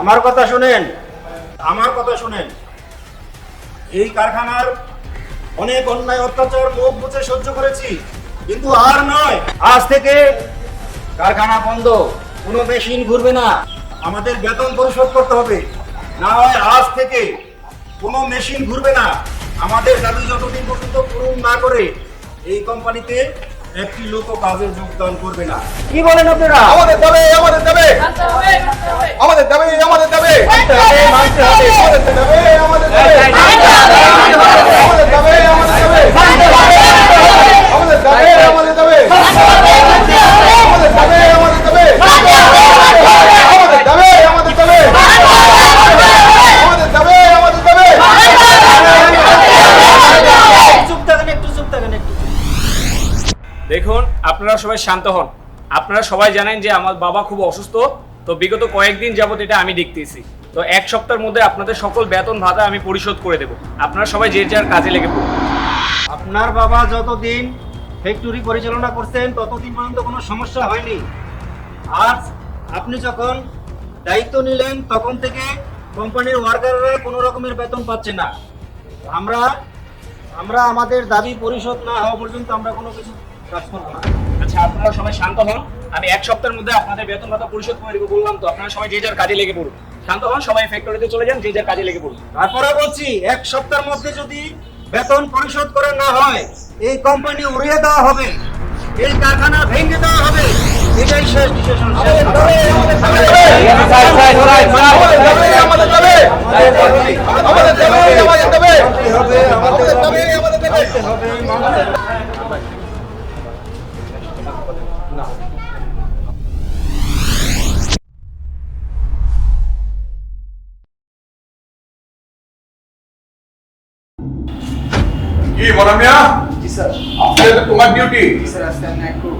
আমার কথা শুনেন, আমার কথা শুনেন। এই কারখানার অনেক অন্যায় অত্যাচার মুখ বুঝে সহ্য করেছি, কিন্তু আর নয়। আজ থেকে কারখানা বন্ধ, কোনো মেশিন ঘুরবে না, আমাদের বেতন পরিশোধ করতে হবে। না হয় আজ থেকে কোনো মেশিন ঘুরবে না। আমাদের দাবি যতদিন পর্যন্ত পূরণ না করে এই কোম্পানিতে একটি লোকও কাজে যোগদান করবে না। কি বলেন আপনারা? আমাদের দাবি, আমাদের দাবি, আমাদের দাবি, আমাদের দাবি, মানতে হবে। আমাদের দাবি, আমাদের দাবি, আমাদের দাবি, আমাদের দাবি, আমাদের দাবি, আমাদের দাবি, আমাদের দাবি, আমাদের দাবি, আমাদের দাবি, আমাদের দাবি, আমাদের দাবি, আমাদের দাবি, চুপ থাকেন একটু, চুপ থাকেন একটু। দেখুন, আপনারা সবাই শান্ত হন। আপনারা সবাই জানেন যে আমার বাবা খুব অসুস্থ, তো বিগত কয়েকদিন যাবত এটা আমি দেখতেছি। তো এক সপ্তাহের মধ্যে আপনাদের সকল বেতন ভাতা আমি পরিশোধ করে দেব। আপনারা সবাই যে যার কাজে লেগে পড়ুন। আপনার বাবা যতদিন ফ্যাক্টরি পরিচালনা করছেন ততদিন পর্যন্ত কোনো সমস্যা হয়নি। আজ আপনি যখন দায়িত্ব নিলেন তখন থেকে কোম্পানির ওয়ার্কাররা কোনো রকমের বেতন পাচ্ছে না। আমরা আমাদের দাবি পরিশোধ না হওয়া পর্যন্ত আমরা কোনো কিছু কাজ করবো না। আচ্ছা, আপনারা সবাই শান্ত হন। আমি এক সপ্তাহের মধ্যে আপনাদের বেতন ভাতা পরিশোধ করে দেব বললাম তো। আপনারা সবাই যে যার কাজে লেগে পড়ুন। শান্ত হন, সবাই ফ্যাক্টরিতে চলে যান, যে যার কাজে লেগে পড়ুন। তারপরে বলছি, এক সপ্তাহের মধ্যে যদি বেতন পরিশোধ করা না হয় এই কোম্পানি উড়িয়ে দেওয়া হবে, এই কারখানা ভেঙে দেওয়া হবে। এটাই শেষ ডিসিশন। কি বলা মিয়া? জি স্যার। আজকে তো তোমার ডিউটি। জি স্যার, আজকে আমি নাইট করব।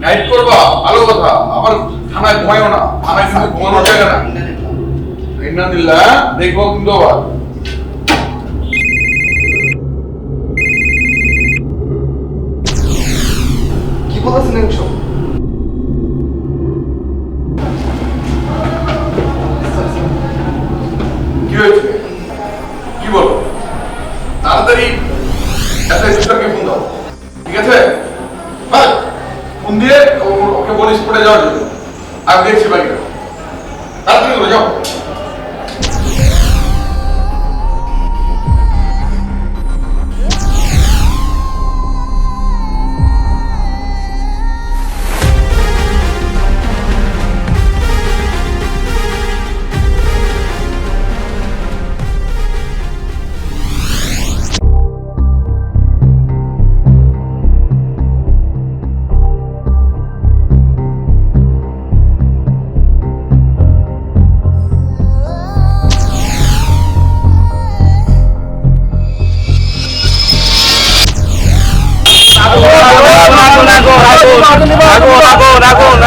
নাইট করবা? ভালো কথা। আবার থানায় ঘুমাইও না, থানায় কিন্তু ঘুমানোর জায়গা না। ইন্নালিল্লাহ, দেখবো কিন্তু আবার। কি বলছেন এসব? কি হয়েছে? কি বলো? তাড়াতাড়ি এসআইকে ফোন দাও, ঠিক আছে? হ্যাঁ, ফোন দিয়ে ওকে বলিস পড়ে যাওয়ার জন্য। আমি দেখছি বাকিটা। তাড়াতাড়ি করে যাও।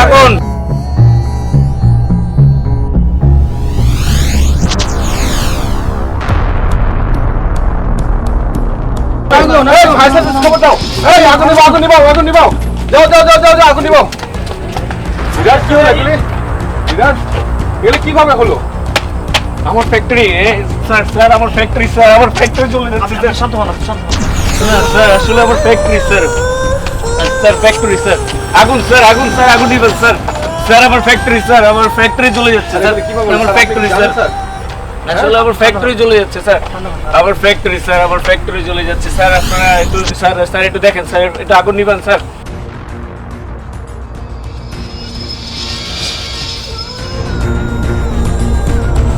আগুন। খবর দাও। এই আগুন নিবাও, আগুন নিবাও, আগুন নিবাও। যাও যাও যাও যাও, আগুন নিবাও। বিরাট কি হলো এগুলি? বিরাট এগুলি কিভাবে হলো? আমার ফ্যাক্টরি স্যার, স্যার আমার ফ্যাক্টরি, স্যার আমার ফ্যাক্টরি চলে যাচ্ছে। স্যার শান্ত হন, শান্ত হন। স্যার আসলে আমার factory, sir sir factory, sir আগুন, স্যার আগুন, স্যার আগুন নিবেন স্যার। স্যার আমার ফ্যাক্টরি, স্যার আমার ফ্যাক্টরি চলে যাচ্ছে। স্যার আমার ফ্যাক্টরি, স্যার আসলে আমার ফ্যাক্টরি চলে যাচ্ছে। স্যার আমার ফ্যাক্টরি, স্যার আমার ফ্যাক্টরি চলে যাচ্ছে। স্যার আপনারা একটু, স্যার স্যার একটু দেখেন, স্যার একটু আগুন নিবেন স্যার।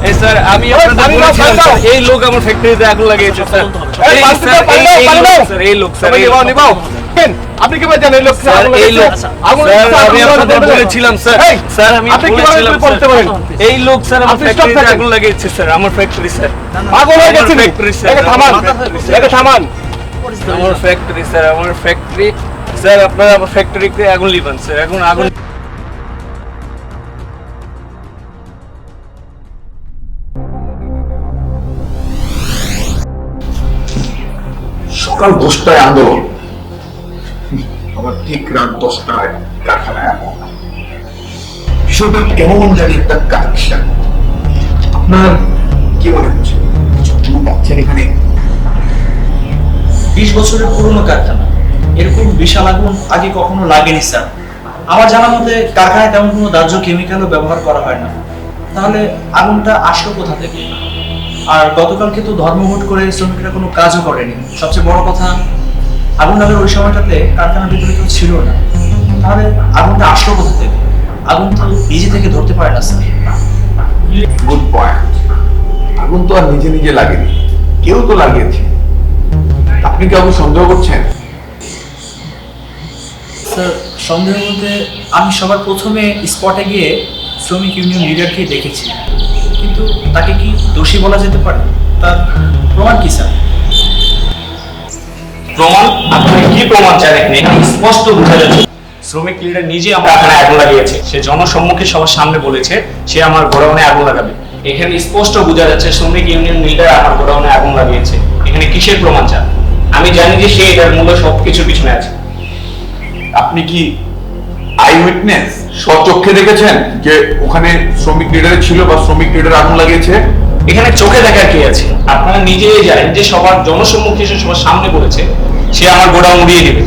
এই স্যার আমি আপনাদের বলেছিলাম স্যার, এই লোক আমার ফ্যাক্টরিতে আগুন লাগিয়েছে স্যার। এই লোক স্যার, নিবাও। আপনি কিভাবে জানেন এই লোক এই লোক আগুন? স্যার আমি আপনাদের বলেছিলাম স্যার। স্যার আমি আপনি কিভাবে বলেছিলাম বলতে পারেন? এই লোক স্যার আমার আপনি stop ফ্যাক্টরিতে থাকেন। আগুন লাগিয়েছে স্যার। আমার ফ্যাক্টরি স্যার, পাগল হয়ে গেছেন? ফ্যাক্টরি স্যার, একে থামান, একে থামান। আমার ফ্যাক্টরি স্যার, আমার ফ্যাক্টরি স্যার। আপনারা আমার ফ্যাক্টরিতে আগুন লিবেন স্যার, এখন আগুন। সকাল 10টায় আন্দোলন, আবার ঠিক রাত 10টায় কারখানায় আগুন। বিষয়টা কেমন জানি একটা কানেকশন। আপনার কি মনে হচ্ছে কিছু ক্লু পাচ্ছেন এখানে? 20 বছরের পুরনো কারখানা, এরকম বিশাল আগুন আগে কখনো লাগেনি স্যার। আমার জানা মতে কারখানায় তেমন কোনো দাহ্য কেমিক্যালও ব্যবহার করা হয় না। তাহলে আগুনটা আসলো কোথা থেকে? আর গতকালকে তো ধর্মঘট করে শ্রমিকরা কোনো কাজও করেনি। সবচেয়ে বড় কথা, আগুন লাগার ওই সময়টাতে কারখানার ভিতরে কেউ ছিল না। তাহলে আগুনটা আসলো কোথা থেকে? আগুন তো নিজে থেকে ধরতে পারে না স্যার। Good point. আগুন তো আর নিজে নিজে লাগেনি, কেউ তো লাগিয়েছে। আপনি কি আগুন সন্দেহ করছেন? স্যার, সন্দেহ বলতে আমি সবার প্রথমে স্পটে গিয়ে শ্রমিক ইউনিয়ন লিডারকে দেখেছি, কিন্তু তাকে কি দোষী বলা যেতে পারে? তার প্রমাণ কি স্যার? প্রমাণ? আপনার কি প্রমাণ চান এখানে? এখানে স্পষ্ট বোঝা যাচ্ছে শ্রমিক লিডার নিজে আমার কারখানায় আগুন লাগিয়েছে। সে জনসম্মুখে সবার সামনে বলেছে সে আমার গোডাউনে আগুন লাগাবে। এখানে স্পষ্ট বোঝা যাচ্ছে শ্রমিক ইউনিয়ন লিডার আমার গোডাউনে আগুন লাগিয়েছে। এখানে কিসের প্রমাণ চান? আমি জানি যে সে এটার মূল সবকিছুর পিছনে আছে। আপনি কি আই উইটনেস, স্বচক্ষে দেখেছেন যে ওখানে শ্রমিক লিডার ছিল বা শ্রমিক লিডার আগুন লাগিয়েছে? এখানে চোখে দেখার কি আছে? আপনারা নিজেই জানেন যে সবার জনসম্মুখে এসে সবার সামনে বলেছে সে আমার গোডাউন উড়িয়ে দেবে।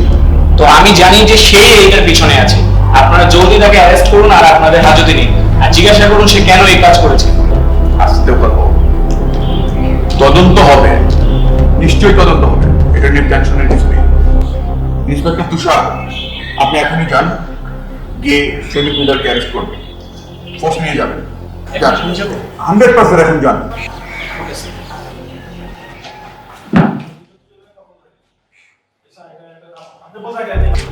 তো আমি জানি যে সে এটার পিছনে আছে। আপনারা জলদি তাকে অ্যারেস্ট করুন আর আপনাদের হাজতে নিন, আর জিজ্ঞাসা করুন সে কেন এই কাজ করেছে। আসতে পারবো, তদন্ত হবে, নিশ্চয়ই তদন্ত হবে, এটা নিয়ে টেনশনের কিছু নেই। ইন্সপেক্টর তুষার, আপনি এখনই যান, গিয়ে শ্রমিক লিডারকে অ্যারেস্ট করবেন, ফোর্স নিয়ে যাবেন। 100% এখন যান।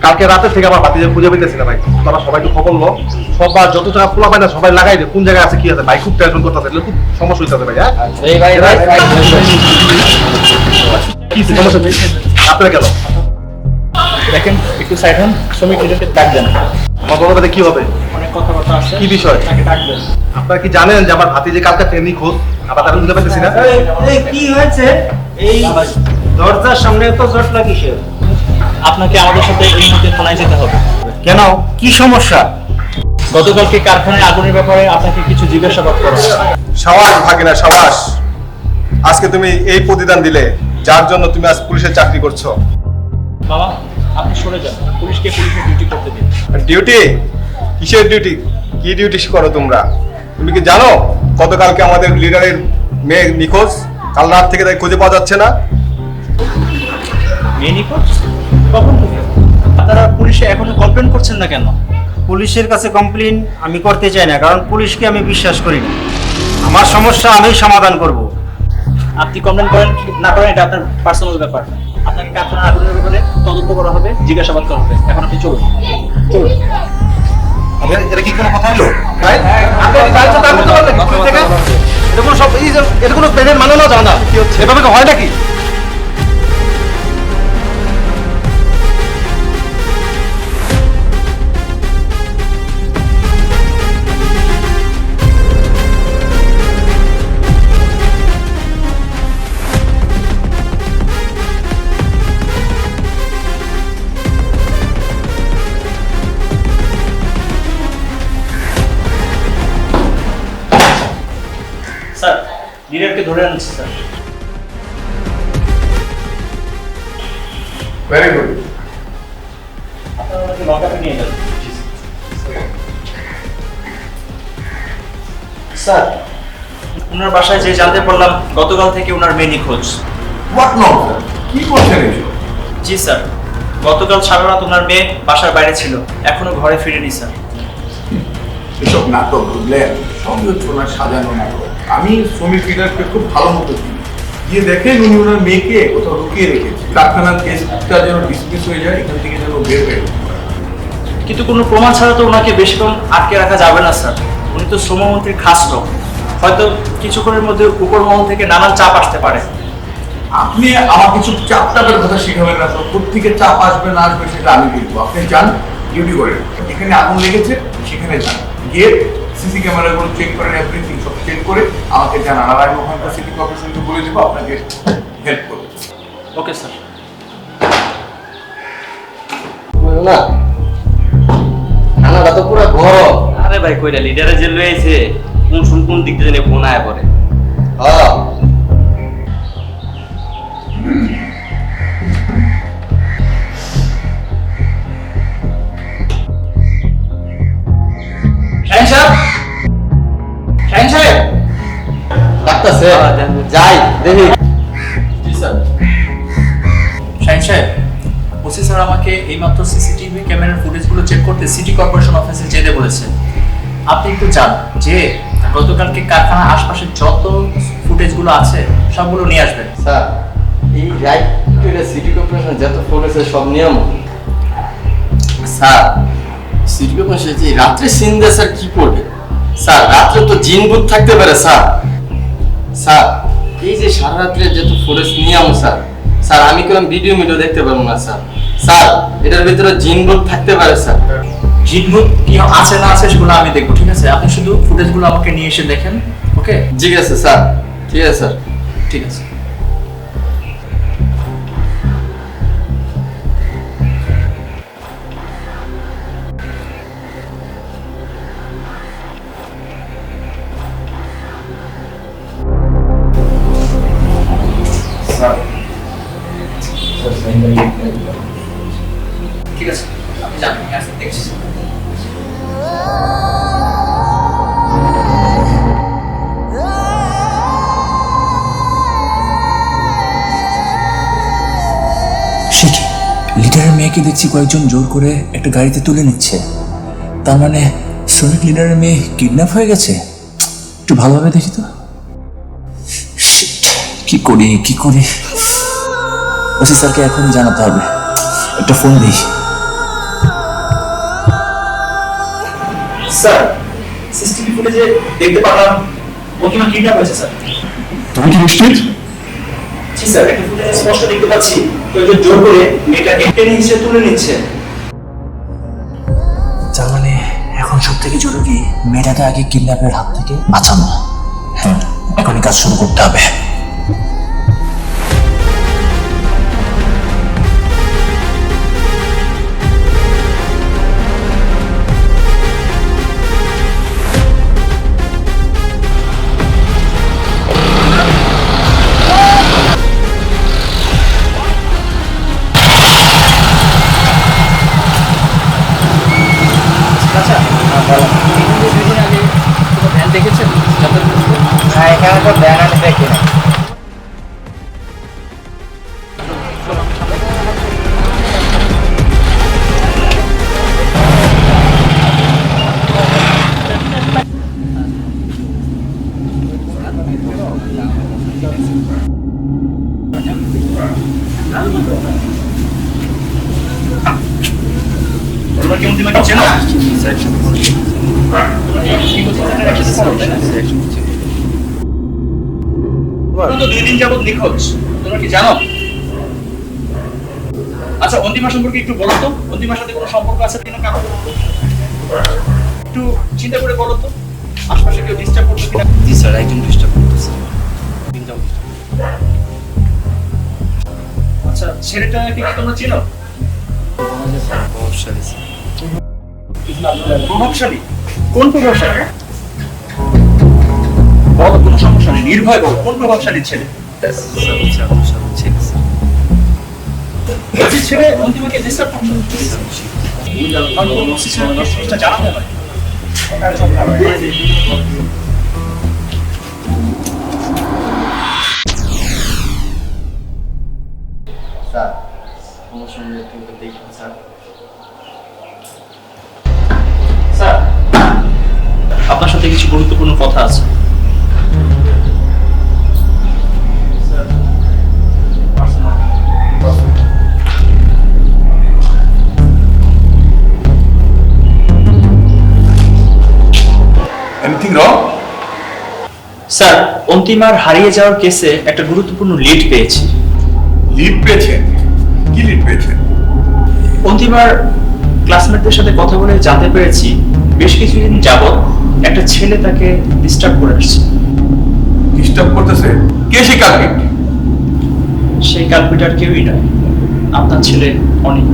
কালকে রাতে থেকে আমার বাতিজা খুঁজে পেতেছি না ভাই। তারা সবাই একটু খবর লো, সবার যত টাকা পোলা পায় না সবাই লাগাই দে, কোন জায়গায় আছে কি আছে ভাই, খুব টেনশন করতেছে, খুব সমস্যা হইতেছে ভাই। হ্যাঁ কি সমস্যা নেই, আপনারা গেল দেখেন, একটু সাইড হন, শ্রমিক লিডারকে ডাক দেন। আমার বলতে কি হবে, অনেক কথাবার্তা আছে। কি বিষয়? তাকে ডাক দেন। আপনারা কি জানেন যে আমার ভাতিজে কালকে ট্রেন খোঁজ, আবার তারা খুঁজে পেতেছি না? এই কি হয়েছে? এই দরজার সামনে তো জটলা কিসের? আপনাকে আমাদের সাথে এই মুহূর্তে থানায় যেতে হবে। কেন, কি সমস্যা? গতকালকে কারখানায় আগুনের ব্যাপারে আপনাকে কিছু জিজ্ঞাসাবাদ করা হবে। সাবাস ভাগিনা, সাবাস। আজকে তুমি এই প্রতিদান দিলে যার জন্য তুমি আজ পুলিশের চাকরি করছো। বাবা, আপনি সরে যান, পুলিশকে পুলিশের ডিউটি করতে দিন। ডিউটি? কিসের ডিউটি? কি ডিউটি করো তোমরা? তুমি কি জানো গতকালকে আমাদের লিডারের মেয়ে নিখোঁজ, কাল রাত থেকে তাই খুঁজে পাওয়া যাচ্ছে না। মেয়ে নিখোঁজ? কখন থেকে? আপনারা পুলিশে এখনো কমপ্লেন করছেন না কেন? পুলিশের কাছে কমপ্লেন আমি করতে চাই না, কারণ পুলিশকে আমি বিশ্বাস করি না। আমার সমস্যা আমি সমাধান করব। আপনি কমপ্লেন করেন কি না করেন এটা আপনার পার্সোনাল ব্যাপার। আপনাকে কারখানার আগুনের ব্যাপারে তদন্ত করা হবে, জিজ্ঞাসাবাদ করা হবে। এখন আপনি চলুন চলুন। এটা কি কোনো কথা হলো? এটা কোনো সব এটা কোনো প্লেনের মানে না, জানা কি হচ্ছে, এভাবে কি হয় নাকি? স্যার, লিডারকে ধরে আনছি স্যার। Very good. আপনারা ওনাকে লকআপে নিয়ে যান। স্যার, ওনার বাসায় যে জানতে পারলাম গতকাল থেকে ওনার মেয়ে নিখোঁজ। হোয়াট ননসেন্স, কি করছেন এসব? জি স্যার, গতকাল সারা রাত ওনার মেয়ে বাসার বাইরে ছিল, এখনো ঘরে ফিরেনি স্যার। এসব নাটক বুঝলেন, সংযোজনা সাজানো নাটক। আমি শ্রমিক লিডারকে খুব ভালো মতো চিনি, গিয়ে দেখেন উনি ওনার মেয়েকে কোথাও লুকিয়ে রেখেছে। কারখানার কেসটা যেন ডিসমিস হয়ে যায়, এখান থেকে যেন বের হয়ে যায়। কিন্তু কোনো প্রমাণ ছাড়া তো ওনাকে বেশিক্ষণ আটকে রাখা যাবে না স্যার। উনি তো শ্রমমন্ত্রীর খাস লোক, হয়তো কিছুক্ষণের মধ্যে উপর মহল থেকে নানান চাপ আসতে পারে। আপনি আমার কিছু চাপ টাপের কথা শিখাবেন না, সব থেকে চাপ আসবে না আসবে সেটা আমি দেখবো। আপনি যান, ডিউটি করেন, যেখানে আগুন লেগেছে সেখানে যান, গিয়ে সিসি ক্যামেরাগুলো চেক করেন, এভরিথিং সব চেক করে আমাকে জানান, আর আমি ওখানকার সিটি কর্পোরেশনকে বলে দেবো আপনাকে হেল্প করবে। Okay sir. না খানাটা তো পুরো গরম। আরে ভাই কইরা লিডারে যে লইছে কোন দিক দিয়ে জানি ফোন আয়া পড়ে ওসি স্যার আমাকে এইমাত্র সিসিটিভি ক্যামেরার ফুটেজগুলো চেক করতে সিটি কর্পোরেশন অফিসে যেতে বলেছে। আপনি একটু জান যে গতকালকে কারখানার আশপাশে যত ফুটেজগুলো আছে সবগুলো নিয়ে আসবেন। স্যার এই রাইট সিটি কর্পোরেশন যত ফোরেছে সব নিয়ম স্যার সিটি কর্পোরেশন যে রাত্রে সিন দেয় স্যার কি করবে স্যার? রাত্রে তো জিন ভূত থাকতে পারে স্যার। স্যার এই যে সারা রাত্রে যত ফোরেস নিয়ম স্যার, স্যার আমি কোনো ভিডিও দেখতে পারবো না স্যার। স্যার এটার ভিতরে জিন ভূত থাকতে পারে স্যার। জিনভূত কি আছে না আছে সেগুলো আমি দেখবো, ঠিক আছে? আপনি শুধু ফুটেজগুলো আমাকে নিয়ে এসে দেখেন, ওকে? ঠিক আছে স্যার, ঠিক আছে স্যার। ঠিক আছে। ঠিক আছে, আপনি যান, আমি আসতে দেখছি। সে কি লিডারের মেয়েকে দেখছি কয়েকজন জোর করে একটা গাড়িতে তুলে নিচ্ছে। তার মানে শ্রমিক লিডারের মেয়ে কিডন্যাপ হয়ে গেছে। একটু ভালোভাবে দেখি তো। Shit, কি করি ওসি স্যারকে এখনই জানাতে হবে। একটা ফোন দিই। স্যার সিসিটিভি ফুটেজে দেখতে পেলাম প্রতিমা কিডন্যাপ হয়েছে স্যার। তুমি কি নিশ্চিত? জি স্যার, একটা ফুটেজে স্পষ্ট দেখতে পাচ্ছি কয়েকজন জোর করে মেয়েটাকে টেনে হিসেবে তুলে নিচ্ছে। তার মানে এখন সব থেকে জরুরি মেয়েটাকে আগে কিডন্যাপের হাত থেকে বাঁচানো। হ্যাঁ, এখনই কাজ শুরু করতে হবে। আচ্ছা, দুদিন আগে কোনো ভ্যান দেখেছেন? হ্যাঁ এখানে তো ব্যান আমি দেখি না। তোমরা কি অন্তিমাকে চেনো? তোমরা তো 2 দিন যাবত নিখোঁজ, তোমরা কি জানো? আচ্ছা, অন্তিমা সম্পর্কে একটু বলো তো। অন্তিমার সাথে কোনো সম্পর্ক আছে কিনা কারো? একটু চিন্তা করে বলো তো, আশপাশে কেউ ডিস্টার্ব করতো কিনা? জি স্যার, একজন ডিস্টার্ব করতেছে। আচ্ছা, ছেলেটাকে কি তোমরা চেনো? প্রভাবশালী? কোন প্রভাবশালী? বলো, কোনো সমস্যা নেই, নির্ভয় বলো, কোন প্রভাবশালী ছেলে? ছেলে অন্তিমাকে ডিস্টার্ব করতো। জানাতে হয়। স্যার আমার সঙ্গে একটু দেখুন স্যার। স্যার, আপনার সাথে কিছু গুরুত্বপূর্ণ কথা আছে। Anything wrong? স্যার, অন্তিমার হারিয়ে যাওয়ার কেসে একটা গুরুত্বপূর্ণ লিড পেয়েছি। লিড পেয়েছেন? কি লিড পেয়েছেন? অন্তিমার ক্লাসমেটদের সাথে কথা বলে জানতে পেরেছি বেশ কিছুদিন যাবত একটা ছেলে তাকে ডিস্টার্ব করে আসছে। ডিস্টার্ব করতেছে? কে সেই কালপিট? সেই কালপিটার কেউই নয়, আপনার ছেলে অনেক।